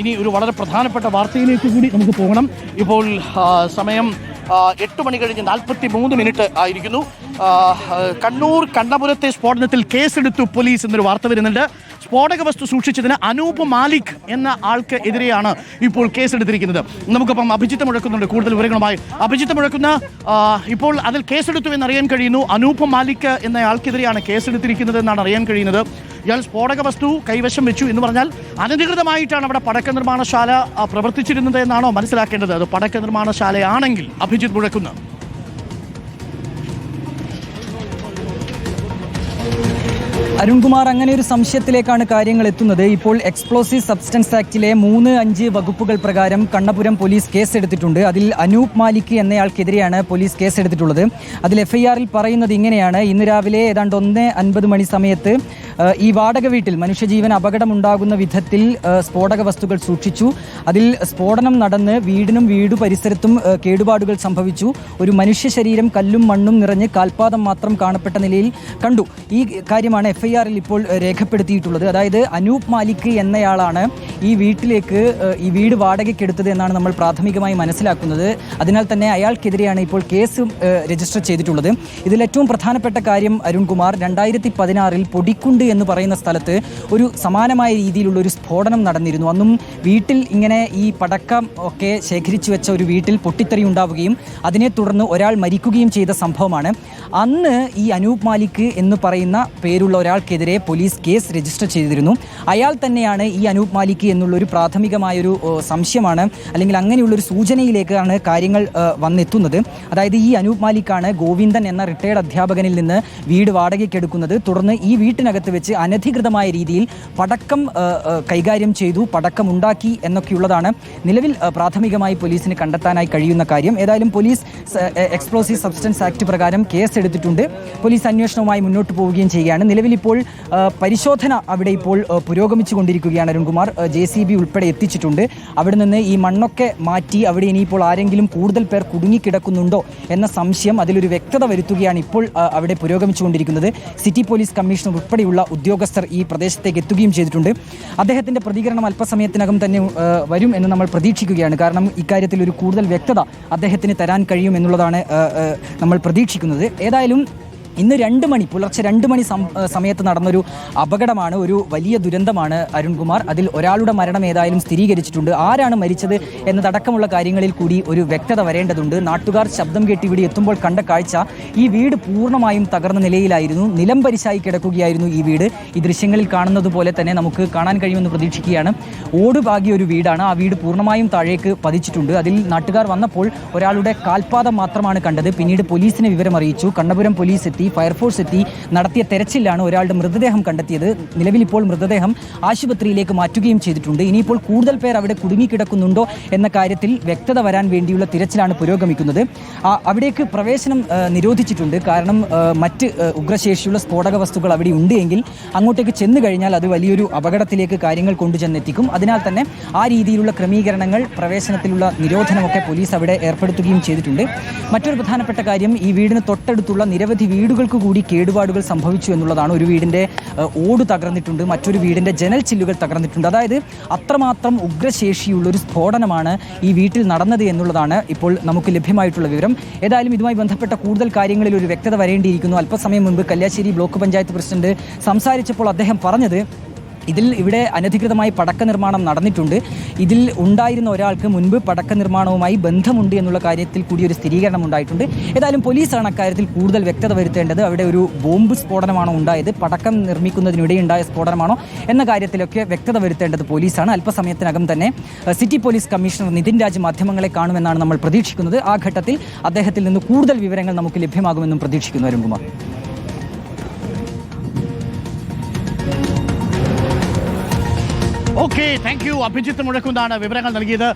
ഇനി ഒരു വളരെ പ്രധാനപ്പെട്ട വാർത്തയിലേക്ക് കൂടി നമുക്ക് പോകണം. ഇപ്പോൾ സമയം 8 മണി കഴിഞ്ഞ് 43 ആയിരിക്കുന്നു. കണ്ണൂർ കണ്ണപുരത്തെ സ്ഫോടനത്തിൽ കേസെടുത്തു പോലീസ് എന്നൊരു വാർത്ത വരുന്നുണ്ട്. സ്ഫോടക വസ്തു സൂക്ഷിച്ചതിന് അനൂപ് മാലിക് എന്ന ആൾക്ക് എതിരെയാണ് ഇപ്പോൾ കേസെടുത്തിരിക്കുന്നത്. നമുക്കിപ്പം അഭിജിത്ത് മുഴക്കുന്നുണ്ട് കൂടുതൽ വിവരങ്ങളുമായി. അഭിജിത്ത് മുഴക്കുന്ന, ഇപ്പോൾ അതിൽ കേസെടുത്തു എന്നറിയാൻ കഴിയുന്നു. അനൂപ് മാലിക് എന്ന ആൾക്കെതിരെയാണ് കേസെടുത്തിരിക്കുന്നത് എന്നാണ് അറിയാൻ കഴിയുന്നത്. ഇയാൾ സ്ഫോടക വസ്തു കൈവശം വെച്ചു എന്ന് പറഞ്ഞാൽ അനധികൃതമായിട്ടാണ് അവിടെ പടക്ക നിർമ്മാണശാല പ്രവർത്തിച്ചിരുന്നത് എന്നാണോ മനസ്സിലാക്കേണ്ടത്? അത് പടക്ക നിർമ്മാണശാലയാണെങ്കിൽ അഭിജിത്ത് മുഴക്കുന്ന. അരുൺകുമാർ, അങ്ങനെ ഒരു സംശയത്തിലേക്കാണ് കാര്യങ്ങൾ എത്തുന്നത്. ഇപ്പോൾ എക്സ്പ്ലോസീവ് സബ്സ്റ്റൻസ് ആക്ടിലെ 3-5 വകുപ്പുകൾ പ്രകാരം കണ്ണപുരം പോലീസ് കേസെടുത്തിട്ടുണ്ട്. അതിൽ അനൂപ് മാലിക് എന്നയാൾക്കെതിരെയാണ് പോലീസ് കേസെടുത്തിട്ടുള്ളത്. അതിൽ FIR-ൽ പറയുന്നത് ഇങ്ങനെയാണ്: ഇന്ന് രാവിലെ ഏതാണ്ട് 1:50 മണി സമയത്ത് ഈ വാടക വീട്ടിൽ മനുഷ്യജീവൻ അപകടമുണ്ടാകുന്ന വിധത്തിൽ സ്ഫോടക വസ്തുക്കൾ സൂക്ഷിച്ചു. അതിൽ സ്ഫോടനം നടന്ന് വീടിനും വീടു പരിസരത്തും കേടുപാടുകൾ സംഭവിച്ചു. ഒരു മനുഷ്യ ശരീരം കല്ലും മണ്ണും നിറഞ്ഞ് കാൽപാദം മാത്രം കാണപ്പെട്ട നിലയിൽ കണ്ടു. ഈ കാര്യമാണ് FIR-ൽ ഇപ്പോൾ രേഖപ്പെടുത്തിയിട്ടുള്ളത്. അതായത് അനൂപ് മാലിക് എന്നയാളാണ് ഈ വീട്ടിലേക്ക് ഈ വീട് വാടകയ്ക്കെടുത്തത് എന്നാണ് നമ്മൾ പ്രാഥമികമായി മനസ്സിലാക്കുന്നത്. അതിനാൽ തന്നെ അയാൾക്കെതിരെയാണ് ഇപ്പോൾ കേസ് രജിസ്റ്റർ ചെയ്തിട്ടുള്ളത്. ഇതിൽ ഏറ്റവും പ്രധാനപ്പെട്ട കാര്യം അരുൺകുമാർ, 2016-ൽ പൊടിക്കുണ്ട് എന്ന് പറയുന്ന സ്ഥലത്ത് ഒരു സമാനമായ രീതിയിലുള്ള ഒരു സ്ഫോടനം നടന്നിരുന്നു. അന്നും വീട്ടിൽ ഇങ്ങനെ ഈ പടക്കം ഒക്കെ ശേഖരിച്ചു വെച്ച ഒരു വീട്ടിൽ പൊട്ടിത്തെറി ഉണ്ടാവുകയും അതിനെ തുടർന്ന് ഒരാൾ മരിക്കുകയും ചെയ്ത സംഭവമാണ്. അന്ന് ഈ അനൂപ് മാലിക് എന്ന് പറയുന്ന പേരുള്ള ഒരാൾക്കെതിരെ പോലീസ് കേസ് രജിസ്റ്റർ ചെയ്തിരുന്നു. അയാൾ തന്നെയാണ് ഈ അനൂപ് മാലിക് എന്നുള്ളൊരു പ്രാഥമികമായൊരു സംശയമാണ്, അല്ലെങ്കിൽ അങ്ങനെയുള്ളൊരു സൂചനയിലേക്കാണ് കാര്യങ്ങൾ വന്നെത്തുന്നത്. അതായത് ഈ അനൂപ് മാലിക്കാണ് ഗോവിന്ദൻ എന്ന റിട്ടയർഡ് അധ്യാപകനിൽ നിന്ന് വീട് വാടകയ്ക്കെടുക്കുന്നത്. തുടർന്ന് ഈ വീട്ടിനകത്ത് വെച്ച് അനധികൃതമായ രീതിയിൽ പടക്കം കൈകാര്യം ചെയ്തു, പടക്കം ഉണ്ടാക്കി എന്നൊക്കെയുള്ളതാണ് നിലവിൽ പ്രാഥമികമായി പോലീസിന് കണ്ടെത്താനായി കഴിയുന്ന കാര്യം. ഏതായാലും പോലീസ് എക്സ്പ്ലോസീവ് സബ്സ്റ്റൻസ് ആക്ട് പ്രകാരം കേസ് എടുത്തിട്ടുണ്ട്. പോലീസ് അന്വേഷണവുമായി മുന്നോട്ട് പോവുകയും ചെയ്യുകയാണ്. നിലവിൽ ഇപ്പോൾ പരിശോധന അവിടെ ഇപ്പോൾ പുരോഗമിച്ചു കൊണ്ടിരിക്കുകയാണ് അരുൺകുമാർ. JCB ഉൾപ്പെടെ എത്തിച്ചിട്ടുണ്ട്. അവിടെ നിന്ന് ഈ മണ്ണൊക്കെ മാറ്റി അവിടെ ഇനിയിപ്പോൾ ആരെങ്കിലും കൂടുതൽ പേർ കുടുങ്ങിക്കിടക്കുന്നുണ്ടോ എന്ന സംശയം, അതിലൊരു വ്യക്തത വരുത്തുകയാണ് ഇപ്പോൾ അവിടെ പുരോഗമിച്ചു കൊണ്ടിരിക്കുന്നത്. സിറ്റി പോലീസ് കമ്മീഷണർ ഉൾപ്പെടെയുള്ള ഉദ്യോഗസ്ഥർ ഈ പ്രദേശത്തേക്ക് എത്തുകയും ചെയ്തിട്ടുണ്ട്. അദ്ദേഹത്തിൻ്റെ പ്രതികരണം അല്പസമയത്തിനകം തന്നെ വരും എന്ന് നമ്മൾ പ്രതീക്ഷിക്കുകയാണ്. കാരണം ഇക്കാര്യത്തിൽ ഒരു കൂടുതൽ വ്യക്തത അദ്ദേഹത്തിന് തരാൻ കഴിയും എന്നുള്ളതാണ് നമ്മൾ പ്രതീക്ഷിക്കുന്നത്. ഏതായാലും ഇന്ന് പുലർച്ചെ 2 മണി സമയത്ത് നടന്നൊരു അപകടമാണ്, ഒരു വലിയ ദുരന്തമാണ് അരുൺകുമാർ. അതിൽ ഒരാളുടെ മരണം ഏതായാലും സ്ഥിരീകരിച്ചിട്ടുണ്ട്. ആരാണ് മരിച്ചത് എന്നതടക്കമുള്ള കാര്യങ്ങളിൽ കൂടി ഒരു വ്യക്തത വരേണ്ടതുണ്ട്. നാട്ടുകാർ ശബ്ദം കേട്ട് ഇവിടെ എത്തുമ്പോൾ കണ്ട കാഴ്ച, ഈ വീട് പൂർണ്ണമായും തകർന്ന നിലയിലായിരുന്നു. നിലം പരിശായി കിടക്കുകയായിരുന്നു ഈ വീട്. ഈ ദൃശ്യങ്ങളിൽ കാണുന്നത് പോലെ തന്നെ നമുക്ക് കാണാൻ കഴിയുമെന്ന് പ്രതീക്ഷിക്കുകയാണ്. ഓടുപാകിയ ഒരു വീടാണ്. ആ വീട് പൂർണ്ണമായും താഴേക്ക് പതിച്ചിട്ടുണ്ട്. അതിൽ നാട്ടുകാർ വന്നപ്പോൾ ഒരാളുടെ കാൽപാദം മാത്രമാണ് കണ്ടത്. പിന്നീട് പോലീസിനെ വിവരം അറിയിച്ചു. കണ്ണപുരം പോലീസ് എത്തി, ഫയർഫോഴ്സ് എത്തി. നടത്തിയ തെരച്ചിലാണ് ഒരാളുടെ മൃതദേഹം കണ്ടെത്തിയത്. നിലവിൽ ഇപ്പോൾ മൃതദേഹം ആശുപത്രിയിലേക്ക് മാറ്റുകയും ചെയ്തിട്ടുണ്ട്. ഇനിയിപ്പോൾ കൂടുതൽ പേർ അവിടെ കുടുങ്ങിക്കിടക്കുന്നുണ്ടോ എന്ന കാര്യത്തിൽ വ്യക്തത വരാൻ വേണ്ടിയുള്ള തിരച്ചിലാണ് പുരോഗമിക്കുന്നത്. അവിടേക്ക് പ്രവേശനം നിരോധിച്ചിട്ടുണ്ട്. കാരണം മറ്റ് ഉഗ്രശേഷിയുള്ള സ്ഫോടക വസ്തുക്കൾ അവിടെ ഉണ്ട് എങ്കിൽ അങ്ങോട്ടേക്ക് ചെന്ന് കഴിഞ്ഞാൽ അത് വലിയൊരു അപകടത്തിലേക്ക് കാര്യങ്ങൾ കൊണ്ടുചെന്നെത്തിക്കും. അതിനാൽ തന്നെ ആ രീതിയിലുള്ള ക്രമീകരണങ്ങൾ, പ്രവേശനത്തിലുള്ള നിരോധനമൊക്കെ പോലീസ് അവിടെ ഏർപ്പെടുത്തുകയും ചെയ്തിട്ടുണ്ട്. മറ്റൊരു പ്രധാനപ്പെട്ട കാര്യം, ഈ വീടിന് തൊട്ടടുത്തുള്ള നിരവധി വീടുകൾക്ക് കൂടി കേടുപാടുകൾ സംഭവിച്ചു എന്നുള്ളതാണ്. ഒരു വീടിൻ്റെ ഓട് തകർന്നിട്ടുണ്ട്, മറ്റൊരു വീടിൻ്റെ ജനൽ ചില്ലുകൾ തകർന്നിട്ടുണ്ട്. അതായത് അത്രമാത്രം ഉഗ്രശേഷിയുള്ളൊരു സ്ഫോടനമാണ് ഈ വീട്ടിൽ നടന്നത് എന്നുള്ളതാണ് ഇപ്പോൾ നമുക്ക് ലഭ്യമായിട്ടുള്ള വിവരം. ഏതായാലും ഇതുമായി ബന്ധപ്പെട്ട കൂടുതൽ കാര്യങ്ങളിൽ ഒരു വ്യക്തത വരേണ്ടിയിരിക്കുന്നു. അല്പസമയം മുൻപ് കല്യാശ്ശേരി ബ്ലോക്ക് പഞ്ചായത്ത് പ്രസിഡന്റ് സംസാരിച്ചപ്പോൾ അദ്ദേഹം പറഞ്ഞത്, ഇവിടെ അനധികൃതമായി പടക്ക നിർമ്മാണം നടന്നിട്ടുണ്ട്. ഇതിൽ ഉണ്ടായിരുന്ന ഒരാൾക്ക് മുൻപ് പടക്ക നിർമ്മാണവുമായി ബന്ധമുണ്ട് എന്നുള്ള കാര്യത്തിൽ കൂടി ഒരു സ്ഥിരീകരണം ഉണ്ടായിട്ടുണ്ട്. ഏതായാലും പോലീസാണ് അക്കാര്യത്തിൽ കൂടുതൽ വ്യക്തത വരുത്തേണ്ടത്. അവിടെ ഒരു ബോംബ് സ്ഫോടനമാണോ ഉണ്ടായത്, പടക്കം നിർമ്മിക്കുന്നതിനിടെ ഉണ്ടായ സ്ഫോടനമാണോ എന്ന കാര്യത്തിലൊക്കെ വ്യക്തത വരുത്തേണ്ടത് പോലീസാണ്. അല്പസമയത്തിനകം തന്നെ city police commissioner Nithin Raj മാധ്യമങ്ങളെ കാണുമെന്നാണ് നമ്മൾ പ്രതീക്ഷിക്കുന്നത്. ആ ഘട്ടത്തിൽ അദ്ദേഹത്തിൽ നിന്ന് കൂടുതൽ വിവരങ്ങൾ നമുക്ക് ലഭ്യമാകുമെന്നും പ്രതീക്ഷിക്കുന്നു. Arunkumar. Okay, thank you. Abhijith മുഴക്കുന്നാണ് വിവരങ്ങൾ നൽകിയത്.